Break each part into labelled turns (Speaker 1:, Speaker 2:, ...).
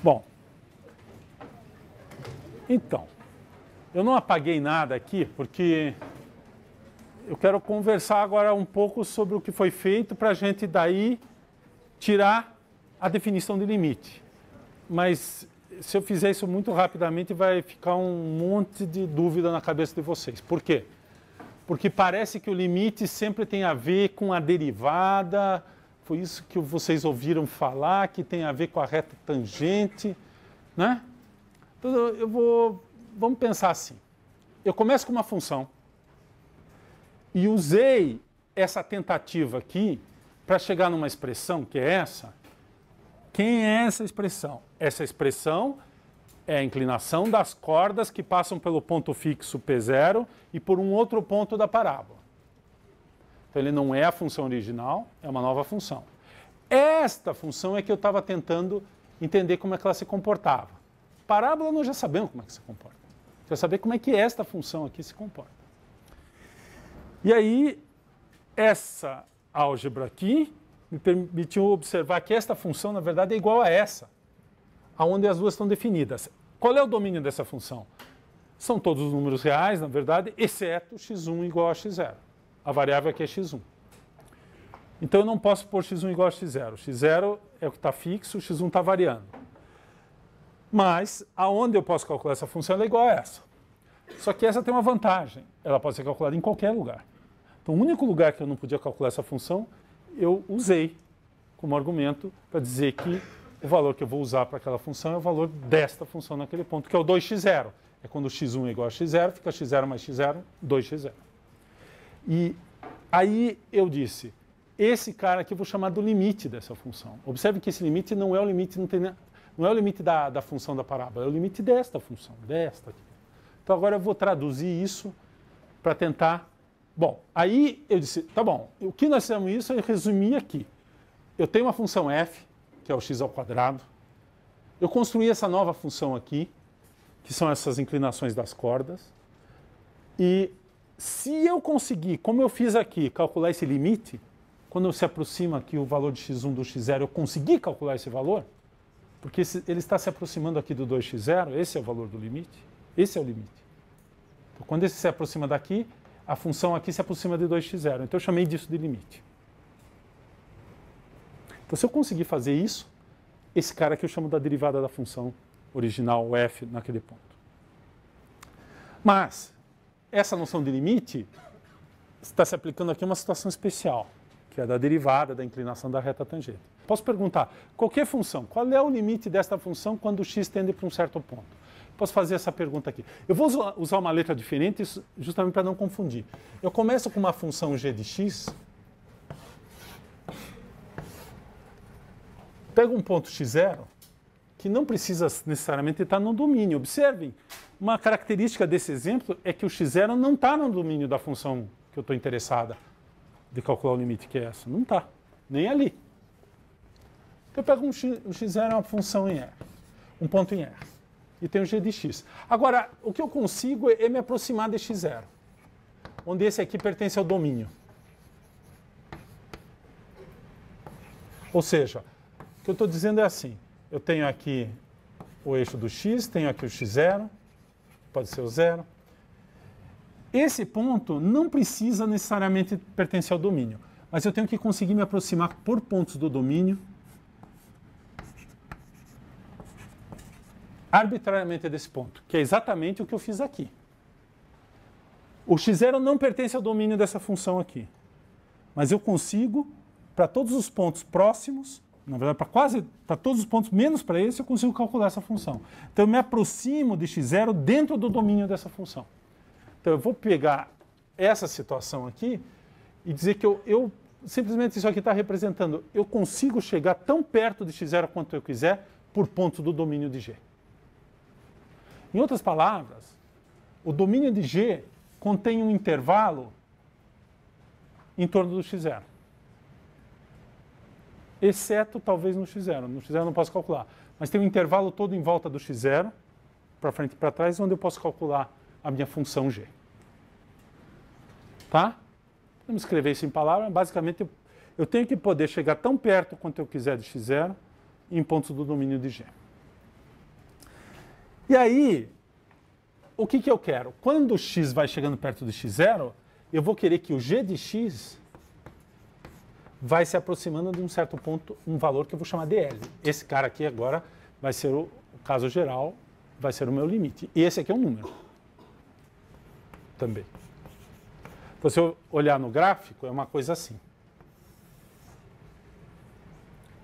Speaker 1: Bom, então, eu não apaguei nada aqui porque eu quero conversar agora um pouco sobre o que foi feito para a gente daí tirar a definição de limite. Mas se eu fizer isso muito rapidamente vai ficar um monte de dúvida na cabeça de vocês. Por quê? Porque parece que o limite sempre tem a ver com a derivada, foi isso que vocês ouviram falar, que tem a ver com a reta tangente, né? Então vamos pensar assim. Eu começo com uma função e usei essa tentativa aqui para chegar numa expressão que é essa. Quem é essa expressão? Essa expressão é a inclinação das cordas que passam pelo ponto fixo P0 e por um outro ponto da parábola. Então ele não é a função original, é uma nova função. Esta função é que eu estava tentando entender como é que ela se comportava. Parábola nós já sabemos como é que se comporta. Quero saber como é que esta função aqui se comporta. E aí, essa álgebra aqui me permitiu observar que esta função, na verdade, é igual a essa, aonde as duas estão definidas. Qual é o domínio dessa função? São todos os números reais, na verdade, exceto x1 igual a x0. A variável aqui é x1. Então eu não posso pôr x1 igual a x0. x0 é o que está fixo, x1 está variando. Mas aonde eu posso calcular essa função ela é igual a essa. Só que essa tem uma vantagem. Ela pode ser calculada em qualquer lugar. Então o único lugar que eu não podia calcular essa função, eu usei como argumento para dizer que o valor que eu vou usar para aquela função é o valor desta função naquele ponto, que é o 2x0. É quando x1 é igual a x0, fica x0 mais x0, 2x0. E aí eu disse, esse cara aqui eu vou chamar do limite dessa função. Observe que esse limite não é o limite, não é o limite da função da parábola, é o limite desta função, desta aqui. Então agora eu vou traduzir isso para tentar... Bom, aí eu disse, tá bom, o que nós fizemos isso eu resumi aqui. Eu tenho uma função f, que é o x ao quadrado. Eu construí essa nova função aqui, que são essas inclinações das cordas. E se eu conseguir, como eu fiz aqui, calcular esse limite, quando se aproxima aqui o valor de x1 do x0, eu consegui calcular esse valor, porque ele está se aproximando aqui do 2x0, esse é o valor do limite, esse é o limite. Então, quando esse se aproxima daqui, a função aqui se aproxima de 2x0. Então eu chamei disso de limite. Então se eu conseguir fazer isso, esse cara aqui eu chamo da derivada da função original, o f, naquele ponto. Mas essa noção de limite está se aplicando aqui a uma situação especial, que é da derivada da inclinação da reta tangente. Posso perguntar, qualquer função, qual é o limite desta função quando o x tende para um certo ponto? Posso fazer essa pergunta aqui. Eu vou usar uma letra diferente justamente para não confundir. Eu começo com uma função g de x, pego um ponto x0, que não precisa necessariamente estar no domínio. Observem, uma característica desse exemplo é que o x0 não está no domínio da função que eu estou interessada de calcular o limite, que é essa. Não está, nem ali. Então eu pego o x0 é uma função em R, um ponto em R, e tenho g de x. Agora, o que eu consigo é me aproximar de x0, onde esse aqui pertence ao domínio. Ou seja, o que eu estou dizendo é assim, eu tenho aqui o eixo do x, tenho aqui o x0, pode ser o 0. Esse ponto não precisa necessariamente pertencer ao domínio, mas eu tenho que conseguir me aproximar por pontos do domínio arbitrariamente desse ponto, que é exatamente o que eu fiz aqui. O x0 não pertence ao domínio dessa função aqui, mas eu consigo, para todos os pontos próximos, na verdade, para todos os pontos, menos para esse, eu consigo calcular essa função. Então, eu me aproximo de x0 dentro do domínio dessa função. Então, eu vou pegar essa situação aqui e dizer que eu simplesmente isso aqui está representando, eu consigo chegar tão perto de x0 quanto eu quiser por pontos do domínio de G. Em outras palavras, o domínio de G contém um intervalo em torno do x0. Exceto talvez no x0. No x0 eu não posso calcular. Mas tem um intervalo todo em volta do x0, para frente e para trás, onde eu posso calcular a minha função g. Tá? Vamos escrever isso em palavras. Basicamente, eu tenho que poder chegar tão perto quanto eu quiser de x0 em pontos do domínio de g. E aí, o que eu quero? Quando o x vai chegando perto do x0, eu vou querer que o g de x vai se aproximando de um certo ponto, um valor que eu vou chamar de L. Esse cara aqui agora vai ser o caso geral, vai ser o meu limite. E esse aqui é um número. Também. Então, se eu olhar no gráfico, é uma coisa assim.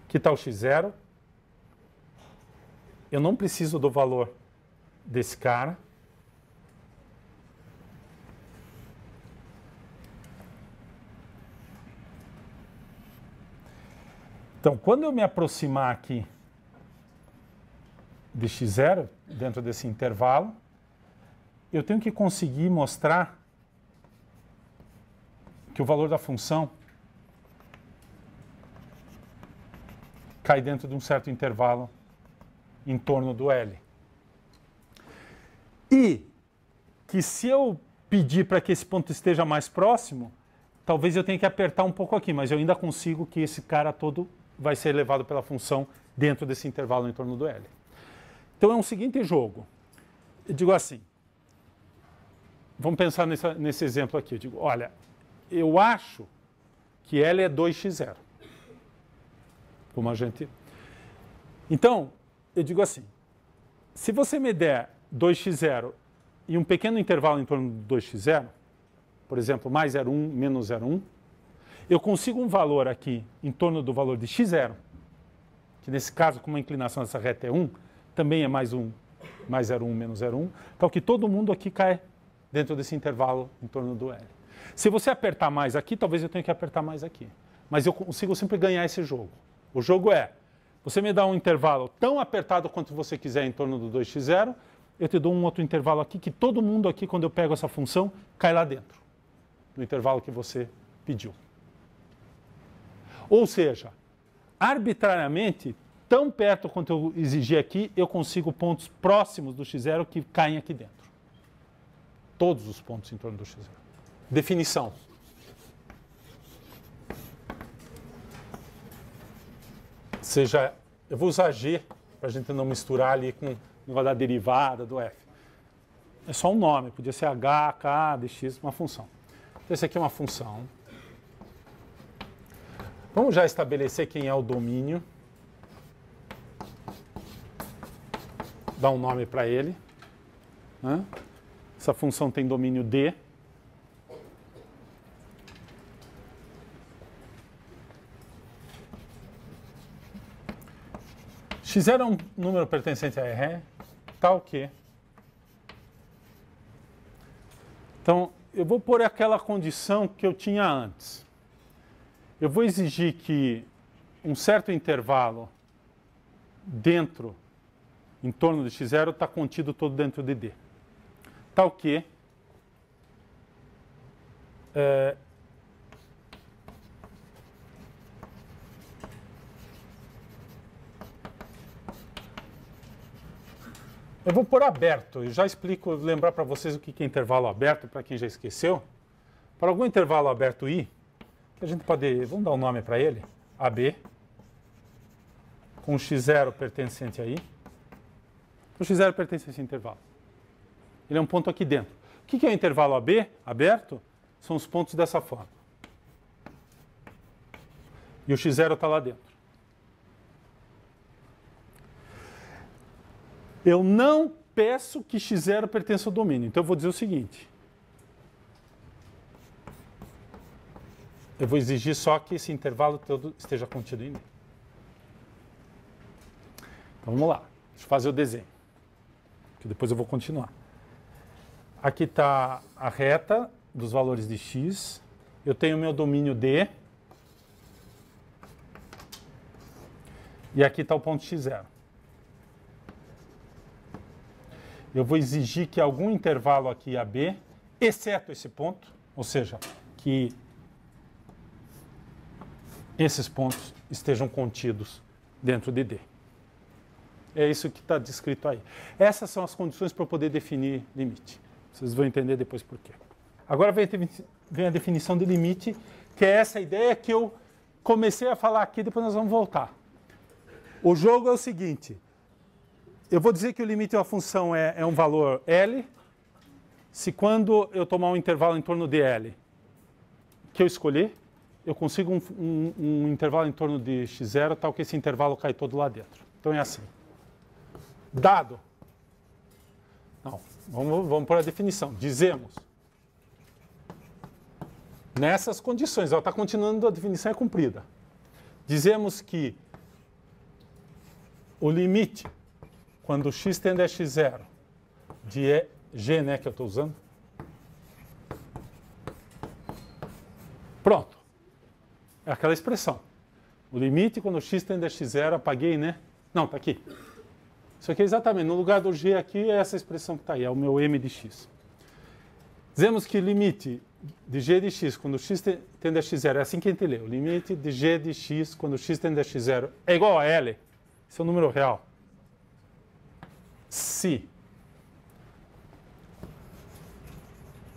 Speaker 1: Aqui está o x0. Eu não preciso do valor desse cara. Então, quando eu me aproximar aqui de x0, dentro desse intervalo, eu tenho que conseguir mostrar que o valor da função cai dentro de um certo intervalo em torno do L. E que se eu pedir para que esse ponto esteja mais próximo, talvez eu tenha que apertar um pouco aqui, mas eu ainda consigo que esse cara todo vai ser elevado pela função dentro desse intervalo em torno do L. Então é um seguinte jogo. Eu digo assim, vamos pensar nesse exemplo aqui. Eu digo, olha, eu acho que L é 2x0. Como a gente... Então, eu digo assim, se você me der 2x0 e um pequeno intervalo em torno do 2x0, por exemplo, mais 0,1, menos 0,1, eu consigo um valor aqui em torno do valor de x0, que nesse caso, como a inclinação dessa reta é 1, também é mais 1, mais 0,1, menos 0,1, então que todo mundo aqui cai dentro desse intervalo em torno do L. Se você apertar mais aqui, talvez eu tenha que apertar mais aqui. Mas eu consigo sempre ganhar esse jogo. O jogo é, você me dá um intervalo tão apertado quanto você quiser em torno do 2x0, eu te dou um outro intervalo aqui, que todo mundo aqui, quando eu pego essa função, cai lá dentro, no intervalo que você pediu. Ou seja, arbitrariamente, tão perto quanto eu exigi aqui, eu consigo pontos próximos do x0 que caem aqui dentro. Todos os pontos em torno do x0. Definição. Seja, eu vou usar G para a gente não misturar ali com o negócio da derivada do f. É só um nome, podia ser h, k, dx, uma função. Então, esse aqui é uma função. Vamos já estabelecer quem é o domínio. Dar um nome para ele. Né? Essa função tem domínio D. x0 é um número pertencente a R, tal que... Então, eu vou pôr aquela condição que eu tinha antes. Eu vou exigir que um certo intervalo dentro, em torno de x0, está contido todo dentro de D. Tal que... eu vou pôr aberto, eu já explico, lembrar para vocês o que é intervalo aberto, para quem já esqueceu. Para algum intervalo aberto I, que a gente pode, vamos dar um nome para ele, AB, com x0 pertencente a I. O x0 pertence a esse intervalo. Ele é um ponto aqui dentro. O que é o intervalo AB, aberto? São os pontos dessa forma. E o x0 está lá dentro. Eu não peço que x0 pertença ao domínio. Então eu vou dizer o seguinte. Eu vou exigir só que esse intervalo todo esteja contido em D. Então vamos lá. Deixa eu fazer o desenho. Que depois eu vou continuar. Aqui está a reta dos valores de x. Eu tenho o meu domínio D. E aqui está o ponto x0. Eu vou exigir que algum intervalo aqui AB, exceto esse ponto, ou seja, que esses pontos estejam contidos dentro de D. É isso que está descrito aí. Essas são as condições para eu poder definir limite. Vocês vão entender depois por quê. Agora vem a definição de limite, que é essa ideia que eu comecei a falar aqui, depois nós vamos voltar. O jogo é o seguinte. eu vou dizer que o limite de uma função é um valor L, se quando eu tomar um intervalo em torno de L que eu escolher, eu consigo um intervalo em torno de x0, tal que esse intervalo cai todo lá dentro. Então é assim. Dado. Não, vamos pôr a definição. Dizemos. Nessas condições, ela está continuando, a definição é cumprida. Dizemos que o limite, quando x tende a x0, de g, né, que eu estou usando. Pronto. É aquela expressão. O limite, quando x tende a x0, apaguei, né? Não, está aqui. Isso aqui é exatamente, no lugar do g aqui, é essa expressão que está aí, é o meu m de x. Dizemos que o limite de g de x quando x tende a x0, é assim que a gente lê. O limite de g de x quando x tende a x0 é igual a L. Esse é um número real. Se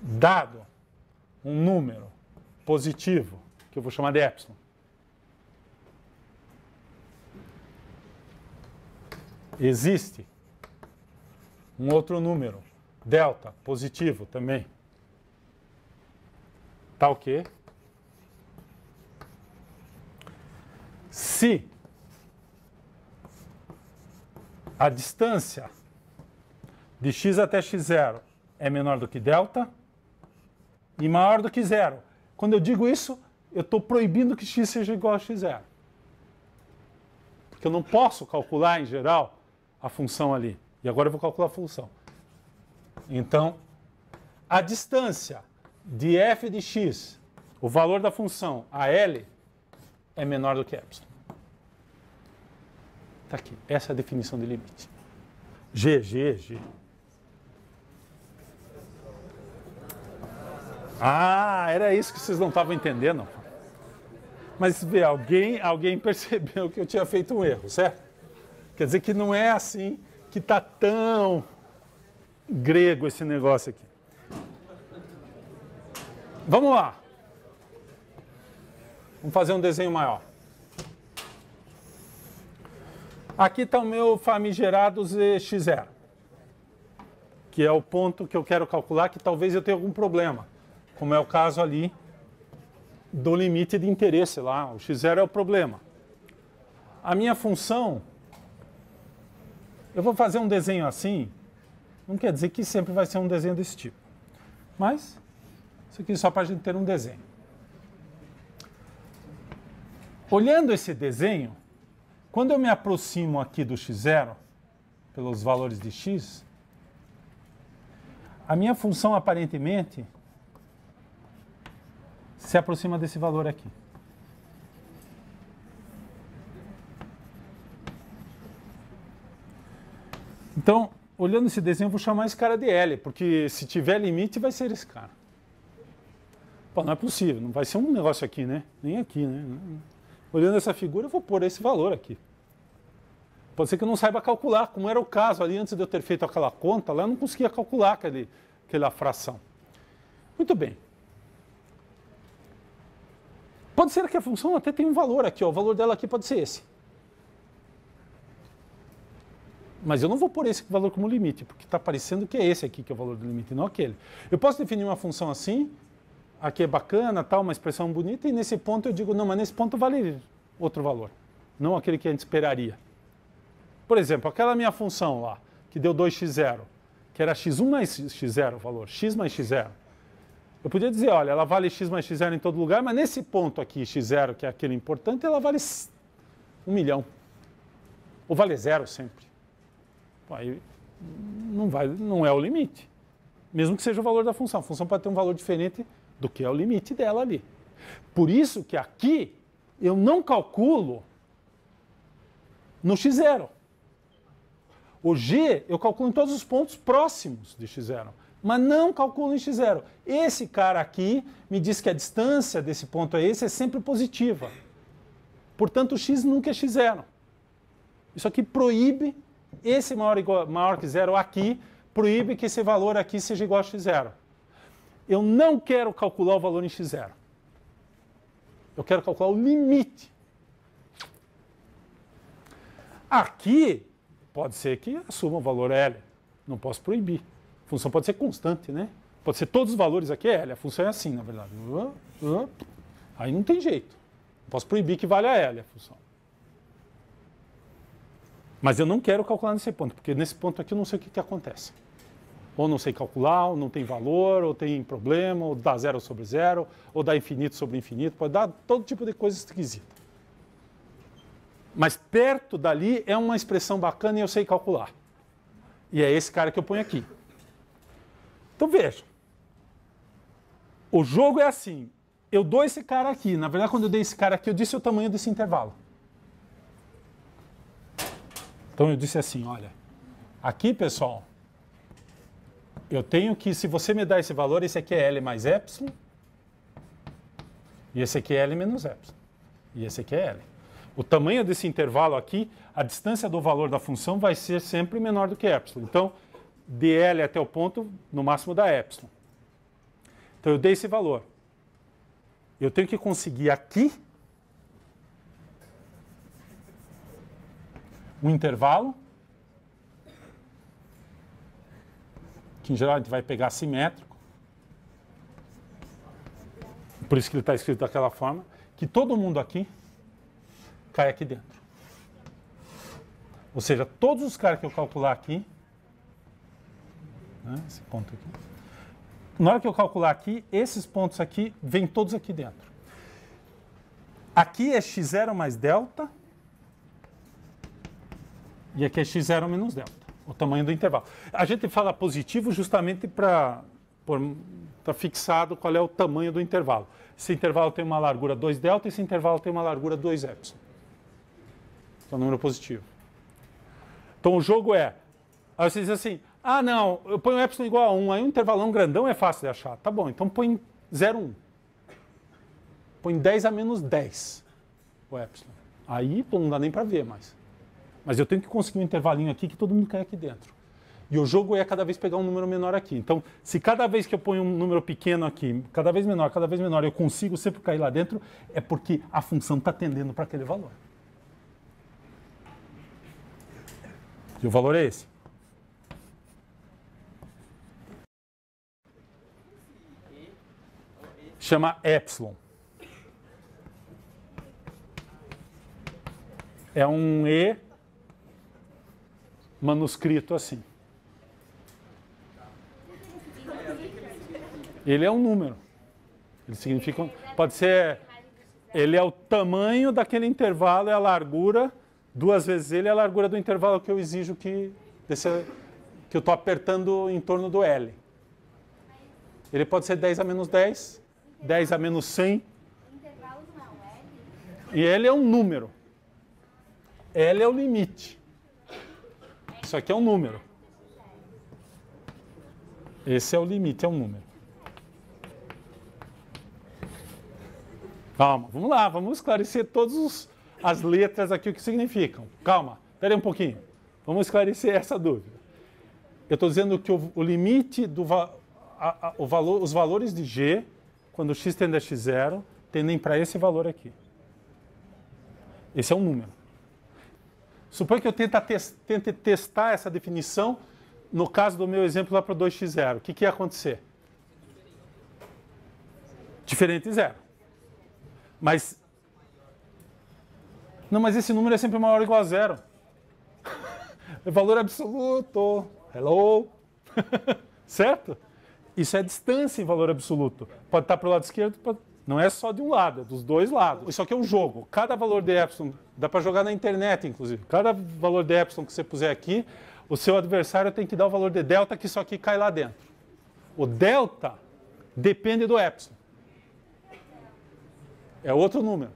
Speaker 1: dado um número positivo, que eu vou chamar de epsilon, existe um outro número, delta, positivo também, tá o quê? Se a distância de x até x0 é menor do que delta e maior do que zero. Quando eu digo isso, eu estou proibindo que x seja igual a x0. Porque eu não posso calcular, em geral, a função ali. E agora eu vou calcular a função. Então, a distância de f de x, o valor da função, a L, é menor do que epsilon. Está aqui. Essa é a definição de limite. G. Ah, era isso que vocês não estavam entendendo. Mas vê, alguém percebeu que eu tinha feito um erro, certo? Quer dizer que não é assim que está tão grego esse negócio aqui. Vamos lá. Vamos fazer um desenho maior. Aqui está o meu famigerado x0, que é o ponto que eu quero calcular, que talvez eu tenha algum problema, como é o caso ali do limite de interesse lá. O x0 é o problema. A minha função, eu vou fazer um desenho assim, não quer dizer que sempre vai ser um desenho desse tipo, mas isso aqui é só para a gente ter um desenho. Olhando esse desenho, quando eu me aproximo aqui do x0, pelos valores de x, a minha função aparentemente se aproxima desse valor aqui. Então, olhando esse desenho, eu vou chamar esse cara de L, porque se tiver limite, vai ser esse cara. Pô, não é possível, não vai ser um negócio aqui, né? Nem aqui, né? Olhando essa figura, eu vou pôr esse valor aqui. Pode ser que eu não saiba calcular, como era o caso ali antes de eu ter feito aquela conta, lá eu não conseguia calcular aquela fração. Muito bem. Pode ser que a função até tenha um valor aqui, ó, o valor dela aqui pode ser esse. Mas eu não vou pôr esse valor como limite, porque está parecendo que é esse aqui que é o valor do limite, não aquele. Eu posso definir uma função assim, aqui é bacana, tal, uma expressão bonita, e nesse ponto eu digo, não, mas nesse ponto vale outro valor, não aquele que a gente esperaria. Por exemplo, aquela minha função lá, que deu 2x0, que era x1 mais x0 o valor, x mais x0. Eu podia dizer, olha, ela vale x mais x0 em todo lugar, mas nesse ponto aqui, x0, que é aquele importante, ela vale 1 milhão. Ou vale 0 sempre. Pô, aí não é o limite. Mesmo que seja o valor da função. A função pode ter um valor diferente do que é o limite dela ali. Por isso que aqui eu não calculo no x0. O g eu calculo em todos os pontos próximos de x0, mas não calculo em x0. Esse cara aqui me diz que a distância desse ponto a esse é sempre positiva. Portanto, o x nunca é x0. Isso aqui proíbe, esse maior que zero aqui, proíbe que esse valor aqui seja igual a x0. Eu não quero calcular o valor em x0. Eu quero calcular o limite. Aqui, Pode ser que assuma o valor L. Não posso proibir. A função pode ser constante, né? Pode ser todos os valores aqui é L. A função é assim, na verdade. Aí não tem jeito. Não posso proibir que valha L a função. Mas eu não quero calcular nesse ponto, porque nesse ponto aqui eu não sei o que acontece. Ou não sei calcular, ou não tem valor, ou tem problema, ou dá 0 sobre 0, ou dá infinito sobre infinito. Pode dar todo tipo de coisa esquisita. Mas perto dali é uma expressão bacana e eu sei calcular. E é esse cara que eu ponho aqui. Então veja. O jogo é assim. Eu dou esse cara aqui. Na verdade, quando eu dei esse cara aqui, eu disse o tamanho desse intervalo. Então eu disse assim, olha. Aqui, pessoal, eu tenho que, se você me dá esse valor, esse aqui é L mais epsilon. E esse aqui é L menos epsilon. E esse aqui é L. O tamanho desse intervalo aqui, a distância do valor da função vai ser sempre menor do que epsilon. Então, de L até o ponto, no máximo dá epsilon. Então, eu dei esse valor. Eu tenho que conseguir aqui um intervalo, que em geral a gente vai pegar simétrico. Por isso que ele está escrito daquela forma, que todo mundo aqui cai aqui dentro. Ou seja, todos os caras que eu calcular aqui, né, esse ponto aqui, na hora que eu calcular aqui, esses pontos aqui vêm todos aqui dentro. Aqui é x0 mais delta, e aqui é x0 menos delta, o tamanho do intervalo. A gente fala positivo justamente para estar fixado qual é o tamanho do intervalo. Esse intervalo tem uma largura 2 delta, esse intervalo tem uma largura 2 epsilon. É um número positivo. Então o jogo é, aí você diz assim, ah não, eu ponho epsilon igual a 1, aí um intervalão grandão é fácil de achar. Tá bom, então põe 0,1. Põe 10 a menos 10 o epsilon. Aí pô, não dá nem para ver mais. Mas eu tenho que conseguir um intervalinho aqui que todo mundo cai aqui dentro. E o jogo é cada vez pegar um número menor aqui. Então, se cada vez que eu ponho um número pequeno aqui, cada vez menor, eu consigo sempre cair lá dentro, é porque a função está tendendo para aquele valor. E o valor é esse. Chama epsilon. É um E manuscrito assim. Ele é um número. Ele significa, pode ser, ele é o tamanho daquele intervalo, é a largura, 2 vezes ele é a largura do intervalo que eu exijo que eu estou apertando em torno do L. Ele pode ser 10 a menos 10, 10 a menos 100. E L é um número. L é o limite. Isso aqui é um número. Esse é o limite, é um número. Calma, vamos lá, vamos esclarecer todas as letras aqui, o que significam. Calma, espera aí um pouquinho. Vamos esclarecer essa dúvida. Eu estou dizendo que o limite, os valores de G, quando x tende a x0, tendem para esse valor aqui. Esse é um número. Suponha que eu tente testar essa definição no caso do meu exemplo lá para 2x0. O que ia acontecer? Diferente de zero. Mas esse número é sempre maior ou igual a zero. É valor absoluto. Hello? Certo? Isso é distância em valor absoluto. Pode estar para o lado esquerdo, não é só de um lado, é dos dois lados. Isso aqui é um jogo. Cada valor de epsilon, dá para jogar na internet, inclusive. Cada valor de epsilon que você puser aqui, o seu adversário tem que dar o valor de delta, que isso aqui cai lá dentro. O delta depende do epsilon. É outro número.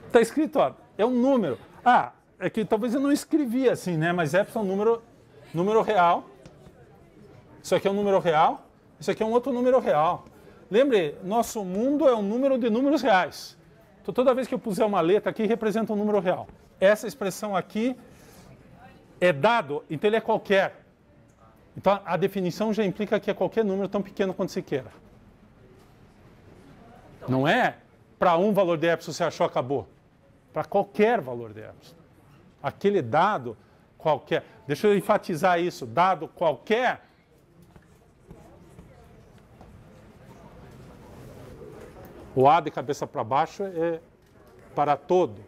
Speaker 1: Está escrito, ó, é um número. Ah, é que talvez eu não escrevi assim, né? Mas epsilon é um número real. Isso aqui é um número real. Isso aqui é um outro número real. Lembre, nosso mundo é um número de números reais. Então, toda vez que eu puser uma letra aqui, representa um número real. Essa expressão aqui é dado, então ele é qualquer. Então, a definição já implica que é qualquer número tão pequeno quanto se queira. Não é para um valor de epsilon você achou, acabou. Para qualquer valor de epsilon. Aquele dado qualquer, deixa eu enfatizar isso, dado qualquer, o A de cabeça para baixo é para todo,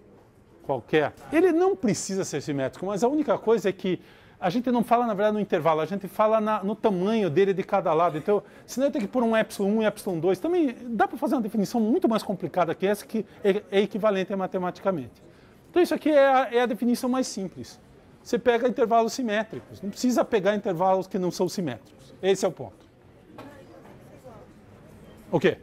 Speaker 1: qualquer. Ele não precisa ser simétrico, mas a única coisa é que a gente não fala, na verdade, no intervalo, a gente fala no tamanho dele de cada lado. Então, senão eu tenho que pôr um ε1 e ε2. Também dá para fazer uma definição muito mais complicada que essa, que é equivalente matematicamente. Então, isso aqui é a definição mais simples. Você pega intervalos simétricos, não precisa pegar intervalos que não são simétricos. Esse é o ponto. O quê?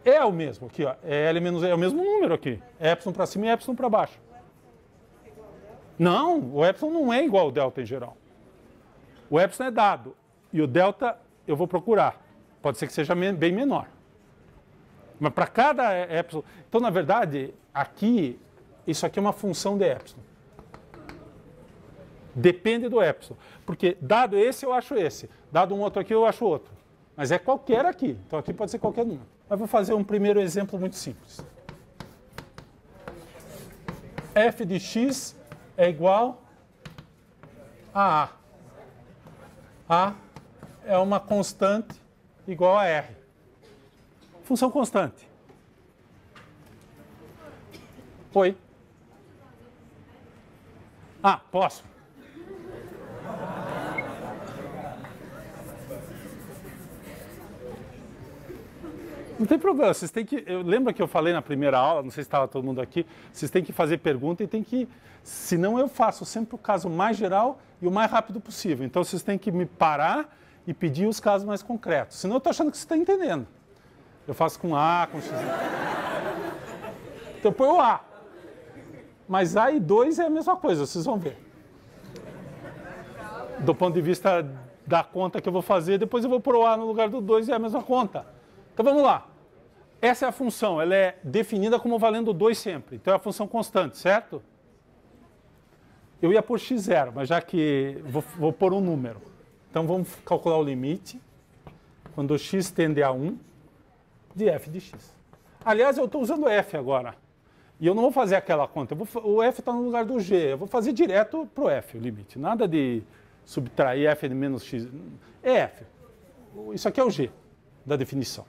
Speaker 1: É o mesmo aqui, ó. L menos é o mesmo número aqui. É ε para cima e ε para baixo. Não, o ε não é igual ao delta em geral. O ε é dado e o delta eu vou procurar. Pode ser que seja bem menor. Mas para cada ε... Então, na verdade, aqui, isso aqui é uma função de ε. Depende do ε. Porque dado esse, eu acho esse. Dado um outro aqui, eu acho outro. Mas é qualquer aqui. Então, aqui pode ser qualquer número. Mas vou fazer um primeiro exemplo muito simples. F de x é igual a A. A é uma constante igual a R. Função constante. Oi. Ah, posso? Não tem problema, vocês têm que... Lembra que eu falei na primeira aula, não sei se estava todo mundo aqui, vocês têm que fazer pergunta e tem que... Senão eu faço sempre o caso mais geral e o mais rápido possível. Então vocês têm que me parar e pedir os casos mais concretos. Senão eu estou achando que você está entendendo. Eu faço com A, com X. Então eu ponho o A. Mas A e 2 é a mesma coisa, vocês vão ver. Do ponto de vista da conta que eu vou fazer, depois eu vou pôr o A no lugar do 2 e é a mesma conta. Então vamos lá. Essa é a função, ela é definida como valendo 2 sempre. Então é a função constante, certo? Eu ia pôr x0, mas já que vou pôr um número. Então vamos calcular o limite, quando x tende a 1, de f de x. Aliás, eu estou usando f agora. E eu não vou fazer aquela conta. O f está no lugar do g. Eu vou fazer direto para o f, o limite. Nada de subtrair f de menos x. É f. Isso aqui é o g da definição.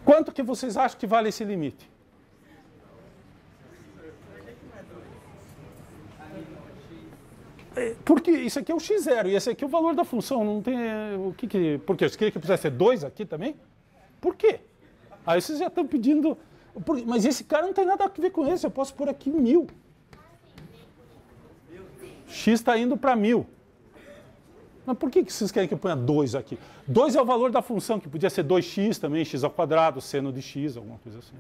Speaker 1: Quanto que vocês acham que vale esse limite? Porque isso aqui é o x0 e esse aqui é o valor da função. Não tem... Por quê? Você queria que pudesse ser 2 aqui também? Por quê? Aí vocês já estão pedindo... Mas esse cara não tem nada a ver com esse. Eu posso pôr aqui 1000. X está indo para 1000. Mas por que vocês querem que eu ponha 2 aqui? 2 é o valor da função, que podia ser 2x também, x², seno de x, alguma coisa assim.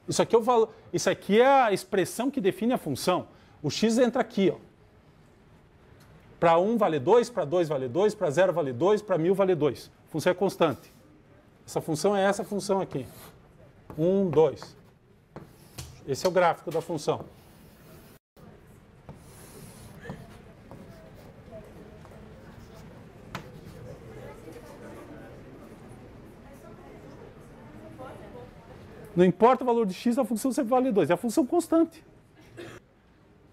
Speaker 1: Isso aqui é o valor, isso aqui é a expressão que define a função. O x entra aqui, ó. Para 1 vale 2, para 2 vale 2, para 0 vale 2, para 1000 vale 2. A função é constante. Essa função é essa função aqui. 1, 2. Esse é o gráfico da função. Não importa o valor de x, a função sempre vale 2. É a função constante.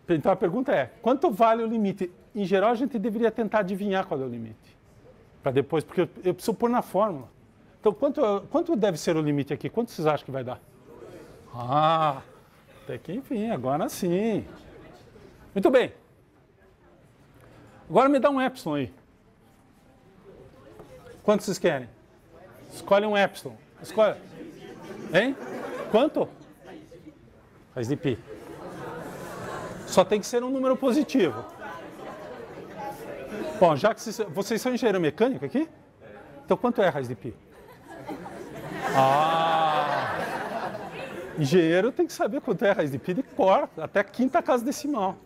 Speaker 1: Então a pergunta é, quanto vale o limite? Em geral, a gente deveria tentar adivinhar qual é o limite. Para depois, porque eu preciso pôr na fórmula. Então, quanto deve ser o limite aqui? Quanto vocês acham que vai dar? Ah, até que enfim, agora sim. Muito bem. Agora me dá um epsilon aí. Quanto vocês querem? Escolhe um epsilon. Escolhe. Hein? Quanto? Raiz de π. Só tem que ser um número positivo. Bom, já que vocês são engenheiro mecânico aqui? Então quanto é a raiz de π? Ah! Engenheiro tem que saber quanto é a raiz de π de cor, até a quinta casa decimal.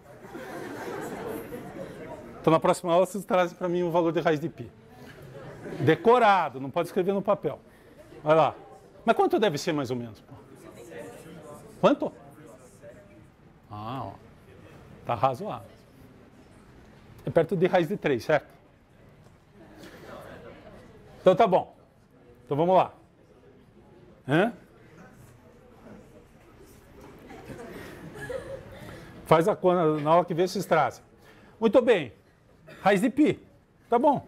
Speaker 1: Então na próxima aula vocês trazem para mim o valor de raiz de π. Decorado, não pode escrever no papel. Vai lá. Mas quanto deve ser mais ou menos? Quanto? Ah, ó. Tá razoável. É perto de raiz de 3, certo? Então tá bom. Então vamos lá. Faz a conta na hora que vê esses trazem. Muito bem. Raiz de π. Tá bom.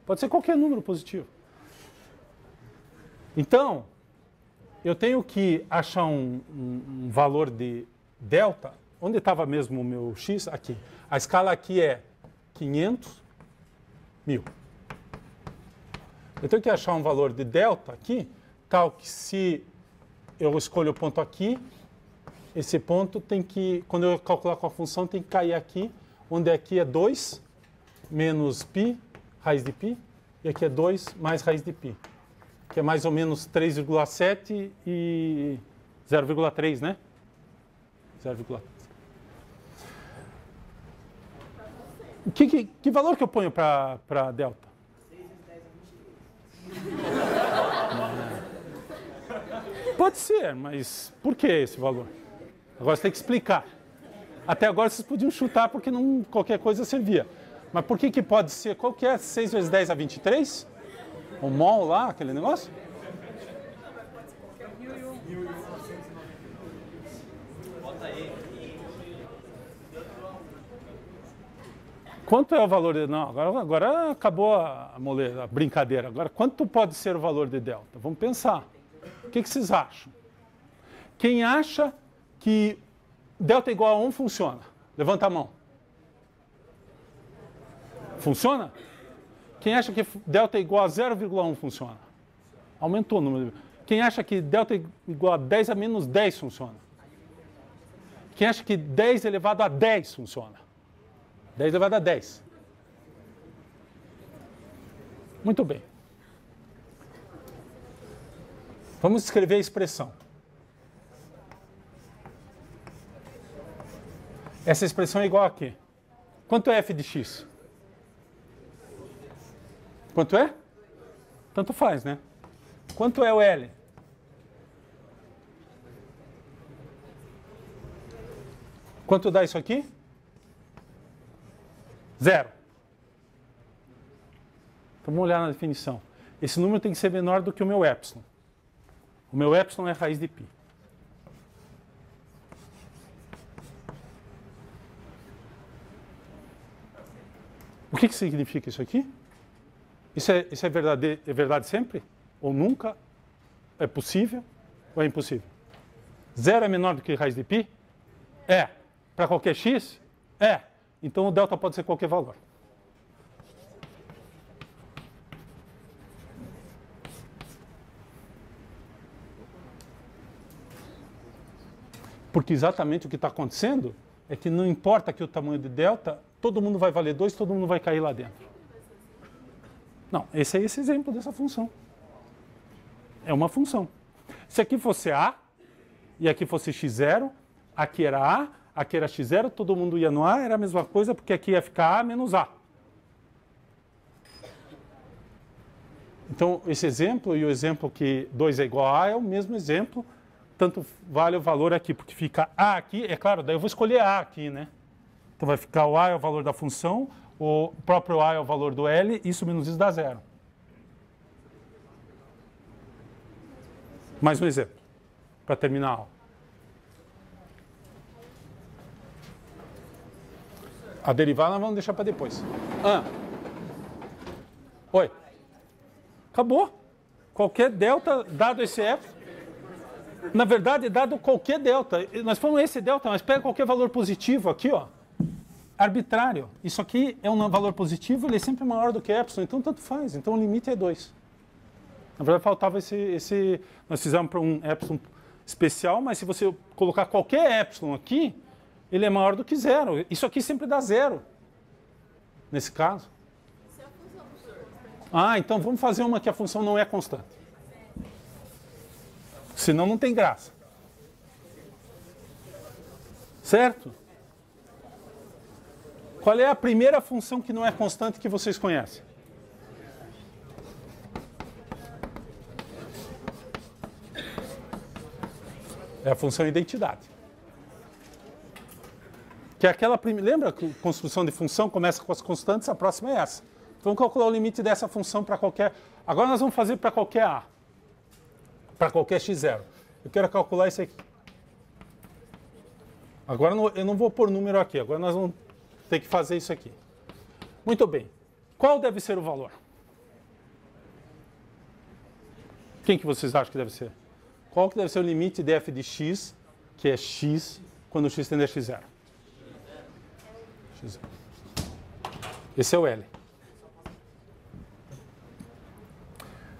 Speaker 1: Pode ser qualquer número positivo. Então, eu tenho que achar um valor de delta. Onde estava mesmo o meu x? Aqui. A escala aqui é 500, 1000. Eu tenho que achar um valor de delta aqui, tal que se eu escolho o ponto aqui, esse ponto tem que, quando eu calcular com a função, tem que cair aqui, onde aqui é 2 menos π, raiz de π, e aqui é 2 mais raiz de π, que é mais ou menos 3,7 e 0,3, né? 0,3. Que valor que eu ponho para delta? Pode ser, mas por que esse valor? Agora você tem que explicar. Até agora vocês podiam chutar porque não, qualquer coisa servia. Mas por que pode ser? Qual que é? 6 vezes 10 a 23? O mol lá, aquele negócio? Quanto é o valor de... Não, agora acabou a moleza, a brincadeira. Agora, quanto pode ser o valor de delta? Vamos pensar. O que vocês acham? Quem acha que delta igual a 1 funciona? Levanta a mão. Funciona? Quem acha que delta igual a 0,1 funciona? Aumentou o número. Quem acha que delta igual a 10 a menos 10 funciona? Quem acha que 10 elevado a 10 funciona? 10 elevado a 10. Muito bem. Vamos escrever a expressão. Essa expressão é igual a quê? Quanto é f de x? Quanto é? Tanto faz, né? Quanto é o L? Quanto dá isso aqui? 0. Então vamos olhar na definição. Esse número tem que ser menor do que o meu epsilon. O meu epsilon é a raiz de π. O que significa isso aqui? Isso é verdade sempre? Ou nunca? É possível? Ou é impossível? 0 é menor do que raiz de π? É. Para qualquer x? É. Então o delta pode ser qualquer valor. Porque exatamente o que está acontecendo é que não importa que o tamanho de delta, todo mundo vai valer 2, todo mundo vai cair lá dentro. Não, esse é esse exemplo dessa função. É uma função. Se aqui fosse A, e aqui fosse x0, aqui era A, aqui era x0, todo mundo ia no A, era a mesma coisa, porque aqui ia ficar A menos A. Então, esse exemplo e o exemplo que 2 é igual a A é o mesmo exemplo, tanto vale o valor aqui, porque fica A aqui, é claro, daí eu vou escolher A aqui, né? Então vai ficar o A é o valor da função, o próprio A é o valor do L, isso menos isso dá 0. Mais um exemplo, para terminar a aula. A derivada nós vamos deixar para depois. Oi. Acabou. Qualquer delta, dado esse epsilon. Na verdade, dado qualquer delta. Nós falamos esse delta, mas pega qualquer valor positivo aqui, ó. Arbitrário. Isso aqui é um valor positivo, ele é sempre maior do que epsilon, então tanto faz. Então o limite é 2. Na verdade, faltava esse... Nós fizemos para um epsilon especial, mas se você colocar qualquer epsilon aqui, ele é maior do que 0. Isso aqui sempre dá 0. Nesse caso. Então vamos fazer uma que a função não é constante. Senão não tem graça. Certo? Qual é a primeira função que não é constante que vocês conhecem? É a função identidade. Que é aquela primeira... Lembra que a construção de função começa com as constantes, a próxima é essa. Então, vamos calcular o limite dessa função para qualquer... Agora nós vamos fazer para qualquer A. Para qualquer x0. Eu quero calcular isso aqui. Agora eu não vou pôr número aqui, agora nós vamos ter que fazer isso aqui. Muito bem. Qual deve ser o valor? Quem que vocês acham que deve ser? Qual que deve ser o limite de f de x, que é x, quando o x tende a x0? X0. Esse é o L.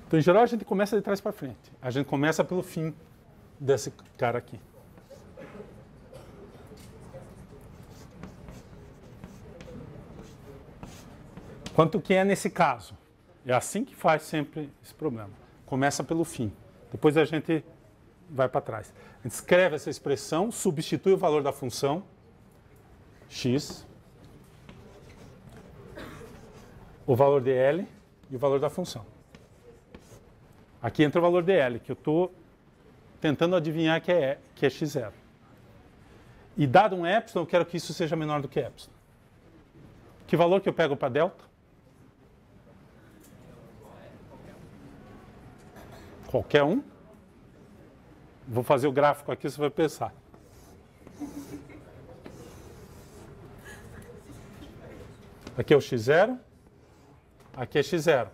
Speaker 1: Então, em geral, a gente começa de trás para frente. A gente começa pelo fim desse cara aqui. Quanto que é nesse caso? É assim que faz sempre esse problema. Começa pelo fim. Depois a gente vai para trás. A gente escreve essa expressão, substitui o valor da função x, o valor de L e o valor da função. Aqui entra o valor de L, que eu estou tentando adivinhar que é x0. E dado um epsilon, eu quero que isso seja menor do que epsilon. Que valor que eu pego para delta? Qualquer um? Vou fazer o gráfico aqui, você vai pensar. Aqui é o x0, aqui é x0.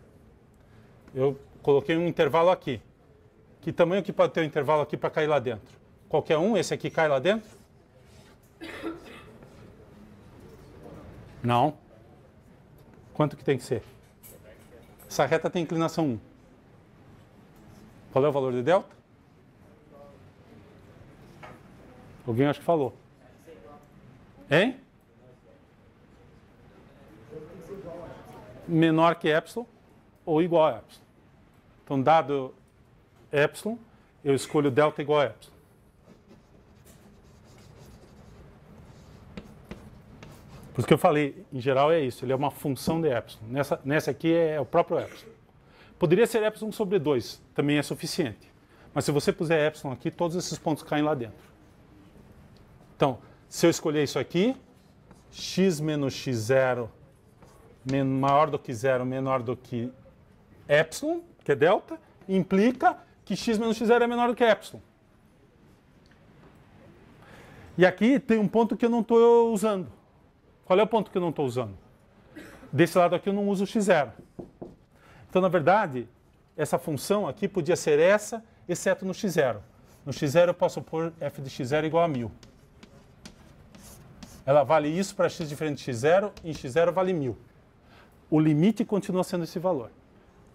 Speaker 1: Eu coloquei um intervalo aqui. Que tamanho que pode ter um intervalo aqui para cair lá dentro? Qualquer um? Esse aqui cai lá dentro? Não. Quanto que tem que ser? Essa reta tem inclinação 1. Qual é o valor de delta? Alguém acho que falou. Hein? Menor que epsilon ou igual a epsilon. Então, dado epsilon, eu escolho delta igual a epsilon. Por isso que eu falei, em geral é isso, ele é uma função de epsilon. Nessa aqui é o próprio epsilon. Poderia ser epsilon sobre 2, também é suficiente. Mas se você puser epsilon aqui, todos esses pontos caem lá dentro. Então, se eu escolher isso aqui, x menos x0 maior do que 0, menor do que epsilon, que é delta, implica que x menos x0 é menor do que epsilon. E aqui tem um ponto que eu não estou usando. Qual é o ponto que eu não estou usando? Desse lado aqui eu não uso x0. Então, na verdade, essa função aqui podia ser essa, exceto no x0. No x0 eu posso pôr f de x0 igual a 1000. Ela vale isso para x diferente de x0, e em x0 vale 1000. O limite continua sendo esse valor.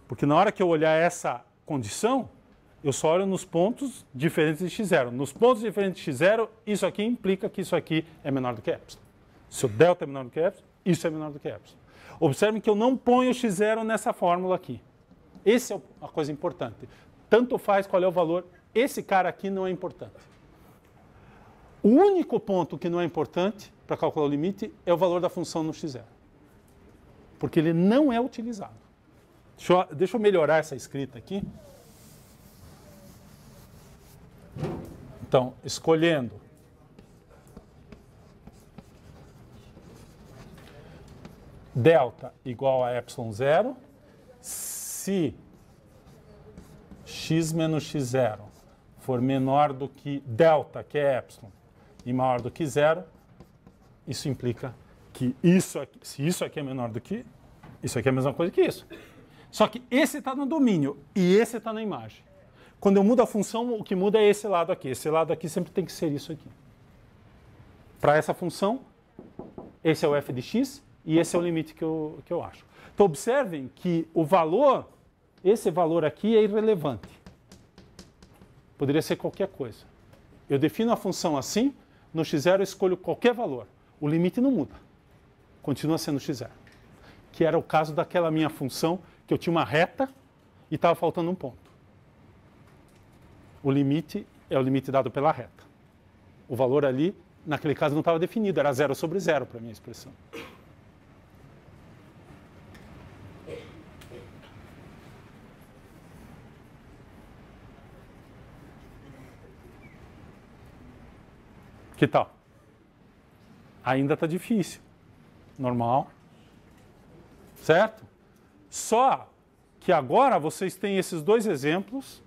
Speaker 1: Porque na hora que eu olhar essa condição, eu só olho nos pontos diferentes de x0. Nos pontos diferentes de x0, isso aqui implica que isso aqui é menor do que epsilon. Se o delta é menor do que epsilon, isso é menor do que epsilon. Observem que eu não ponho x0 nessa fórmula aqui. Essa é a coisa importante. Tanto faz qual é o valor, esse cara aqui não é importante. O único ponto que não é importante para calcular o limite é o valor da função no x0. Porque ele não é utilizado. Deixa eu melhorar essa escrita aqui. Então, escolhendo delta igual a epsilon 0, se x menos x0 for menor do que delta, que é epsilon, e maior do que 0, isso implica que isso aqui, se isso aqui é menor do que, isso aqui é a mesma coisa que isso. Só que esse está no domínio e esse está na imagem. Quando eu mudo a função, o que muda é esse lado aqui. Esse lado aqui sempre tem que ser isso aqui. Para essa função, esse é o f de x e esse é o limite que eu acho. Então, observem que o valor, esse valor aqui é irrelevante. Poderia ser qualquer coisa. Eu defino a função assim, no x0 eu escolho qualquer valor. O limite não muda. Continua sendo x0. Que era o caso daquela minha função, que eu tinha uma reta e estava faltando um ponto. O limite é o limite dado pela reta. O valor ali, naquele caso, não estava definido, era 0 sobre 0 para a minha expressão. Que tal? Ainda está difícil. Normal. Certo? Só que agora vocês têm esses dois exemplos.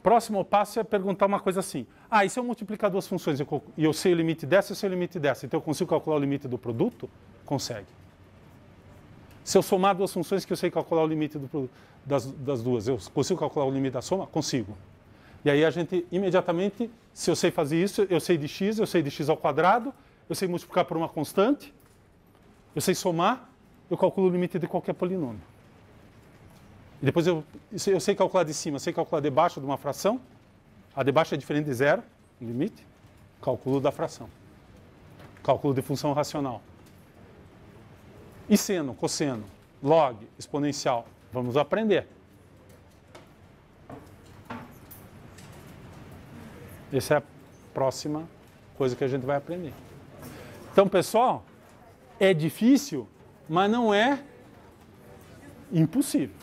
Speaker 1: Próximo passo é perguntar uma coisa assim. Ah, e se eu multiplicar duas funções e eu sei o limite dessa, eu sei o limite dessa, então eu consigo calcular o limite do produto? Consegue. Se eu somar duas funções que eu sei calcular o limite do produto, das duas, eu consigo calcular o limite da soma? Consigo. E aí a gente, imediatamente, se eu sei fazer isso, eu sei de x ao quadrado, eu sei multiplicar por uma constante, eu sei somar, eu calculo o limite de qualquer polinômio. E depois eu sei calcular de cima, sei calcular de baixo de uma fração, a de baixo é diferente de zero, limite, cálculo da fração. Cálculo de função racional. E seno, cosseno, log, exponencial. Vamos aprender. Essa é a próxima coisa que a gente vai aprender. Então, pessoal, é difícil, mas não é impossível.